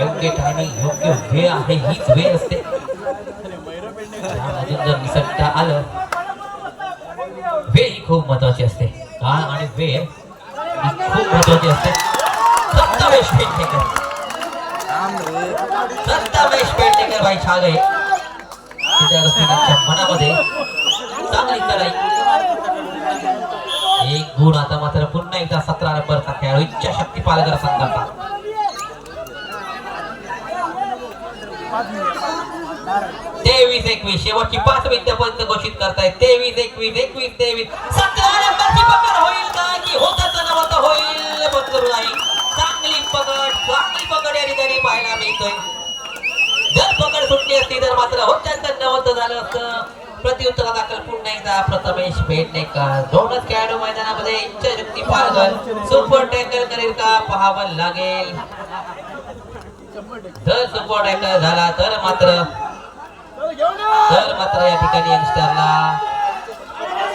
योग्य टायमिंग योग्य वेळ आहे हीच वेळ असते. अजून जर निसटता आलं वेळ ही खूप महत्वाची असते. काळ आणि वेळ ही खूप महत्वाची असते. सत्तावेश पेडणेकर भाई छा गए. मनामध्ये चांगली लढाई. एक गुण आता मात्र पुन्हा एकदा 17 नंबरचा खेळाडू इच्छाशक्ती पालघर संघाचा. 23-21 शेवटची 5 मिनिटं पर्यंत घोषित करतायत. 23-21 21-23 17 नंबरची पकड होईल का की होतच नव्हतं होईल बंद करू नाही. चांगली पकड या ठिकाणी पाहायला मिळतोय. जर पकड सुटली असती तर मात्र होत्याच नव्हतं झालं असतं. प्रत्युत्तरा दाखल पुन्हा एकदा प्रथमेश पेडणेकर. दोनच खेळाडू मैदानामध्ये इच्छाशक्ती पालघर सुपर टॅकल करेल का पाहावं लागेल. जर सुपर टॅकल झाला तर मात्र या ठिकाणी यंगस्टरला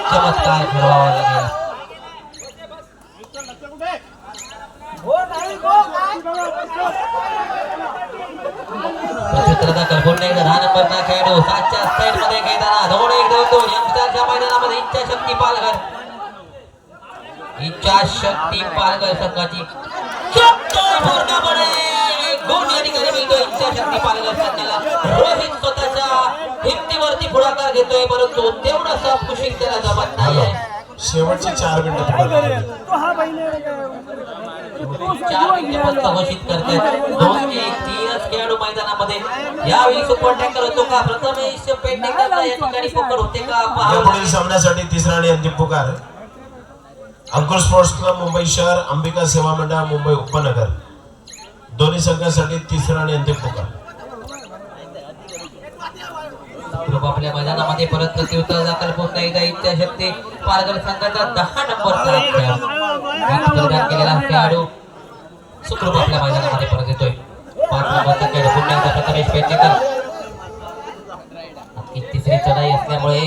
चमत्कार घडवावा लागेल. प्रत्युत्तरा दाखल पुन्हा एकदा 10 नंबरचा खेळाडू 7च्या साइड मध्ये घेताना धोड 1-2 यंगस्टरच्या मैदानामध्ये इच्छाशक्ती पालघर संघाची पूर्णपणे गुण या ठिकाणी मिळतो. इच्छाशक्ती पालघर संघाला रोहित स्वतःच्या हिमतीवरती पुढाकार घेतोय परंतु तेवढा खुशी त्याला जमत नाहीये. शेवटची 4 मिनिटं घोषित करतात. 2-3 खेळाडू मैदानामध्ये यावेळी सुपर टॅकल होतो का प्रथमेश पेडणेकरला या ठिकाणी पकड होते का पुढील सामन्यासाठी तिसरा आणि अंतिम पुकार. अंकुर स्पोर्ट्स क्लब मुंबई शहर अंबिका सेवा मंडळ मुंबई उपनगर दोन्ही संघांसाठी तिसरा आणि अंतिम पुकार. आपल्या मैदानामध्ये परत प्रत्युत्तर दाखल पुन्हा एकदा इच्छाशक्ती पालघर संघाचा 10 नंबरचा खेळाडू सुखरूप आपल्या मैदानामध्ये परत येतोय. 5 नंबरचा खेळाडू पुन्हा एकदा प्रथमेश पेडणेकर. तिसरी चढाई असल्यामुळे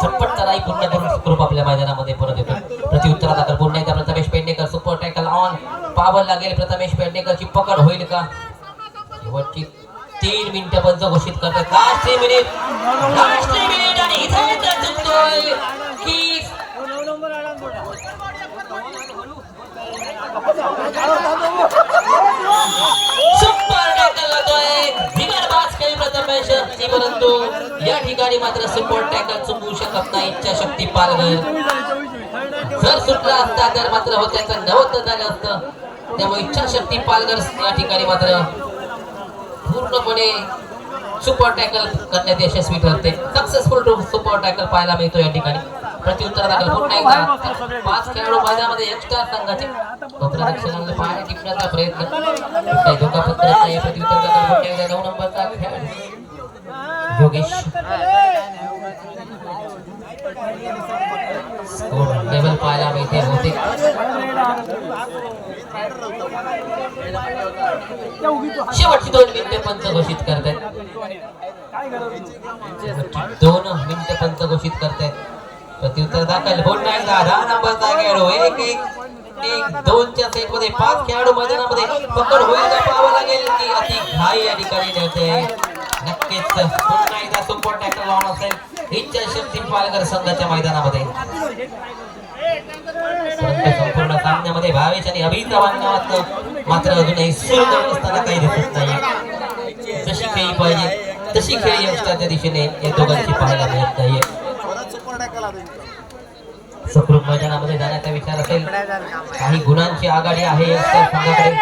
झटपट चढाई पूर्ण करून सुखरूप आपल्या मैदानामध्ये परत येतोय. प्रत्युत्तरा दाखल पुन्हा एकदा Prathamesh Pednekar super tackle on पाहावं लागेल. प्रथमेश पेडणेकरची पकड होईल का. शेवटची 3 मिनिटं पंच घोषित करतात. लास्ट 3 मिनिट आणि इथे चुकतोय की सुपर टॅकल होतोय. धिगरबाज खेळ प्रथमेश परंतु या ठिकाणी मात्र सुपर टॅकल चुकवू शकत नाही इच्छाशक्ती पालघर. जर सुटला असता तर मात्र होत्याचं नव्हतं झालं असतं. त्यामुळे इच्छाशक्ती पालघर या ठिकाणी मात्र पूर्णपणे सुपर टॅकल करण्यात यशस्वी ठरते. सक्सेसफुल सुपर टॅकल पाहायला मिळतो या ठिकाणी. प्रत्युत्तर दाखल पुन्हा एकदा 5 खेळाडू मैदानामध्ये यंगस्टर संघाचे क्षेत्ररक्षणाला पाय टिपण्याचा प्रयत्न काही धोकापत्त नाही. प्रत्युत्तर दाखल पुन्हा एकदा 9 नंबरचा खेळाडू योगेश लेवल पाहायला मिळते होते. शेवटची 2 मिनिटे पंच घोषित करतात. 2 मिनिटे पंच घोषित करतात. प्रत्युत्तर दाखल पुन्हा एकदा 10 नंबरचा खेळाडू 1-1-2च्या सेट मध्ये 5 खेळाडू मैदानामध्ये पकड होईल का पाहावं लागेल की अति घाई या ठिकाणी ठेवते. नक्कीच पुन्हा एकदा सुपर टॅकल ऑन असेल इच्छाशक्ती पालघर संघाच्या मैदानामध्ये. संपूर्ण सामन्यामध्ये भावेश आणि अभिजित चव्हाण मात्र अजूनही सुरू असताना काही दिसत नाही. जशी खेळी पाहिजे तशी खेळी यंगस्टरच्या दिशेने या दोघांची पाहायला मिळत नाहीये. सुखरूप मैदानामध्ये जाण्याचा विचार असेल. काही गुणांची आघाडी आहे यंगस्टर संघाकडे.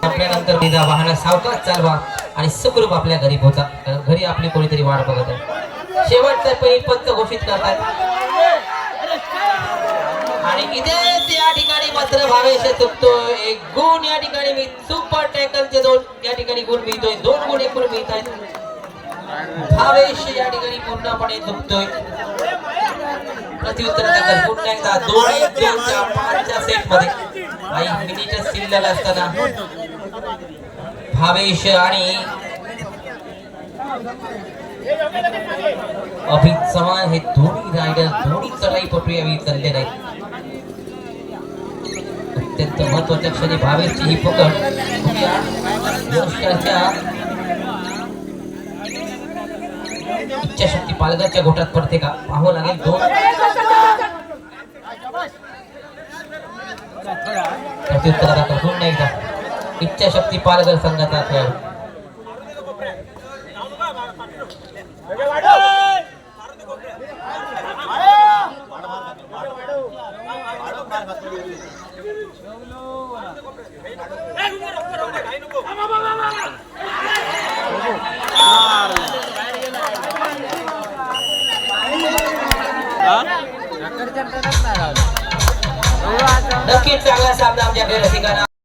आपल्यानंतर निजा वाहन सावकाश चालवा आणि सुखरूप आपल्या घरी पोहोचा. कारण घरी आपली कोणीतरी वाट बघत आहे. शेवटचा पंच घोषित करतात आणि इथे या ठिकाणी मात्र भावेश चुकतोय. 1 गुण या ठिकाणी मी सुपर टॅकलचे 2 या ठिकाणी गुण मिळतोय. 2 गुण एकूण मिळत आहेत. भावेश या ठिकाणी पूर्णपणे चुकतोय. प्रत्युत्तर दाखल पुन्हा एकदा 2-1-2च्या 5च्या सेट मध्ये काही मिनिट शिल्लक असताना भावेश आणि अभित चव्हाण हे दोन्ही रायडर दोन्ही चढाईपटू यावेळी चालले नाहीत. अत्यंत महत्वाच्या क्षणी भावेशची ही पकड बघूया यशच्या इच्छाशक्ती पालघरच्या घोटात पडते का पाहावं लागेल. दोन प्रत्युत्तर आता पुन्हा एकदा इच्छाशक्ती पालघर संघाचा खेळ. नक्कीच चांगला सामना आमच्या रसिकांना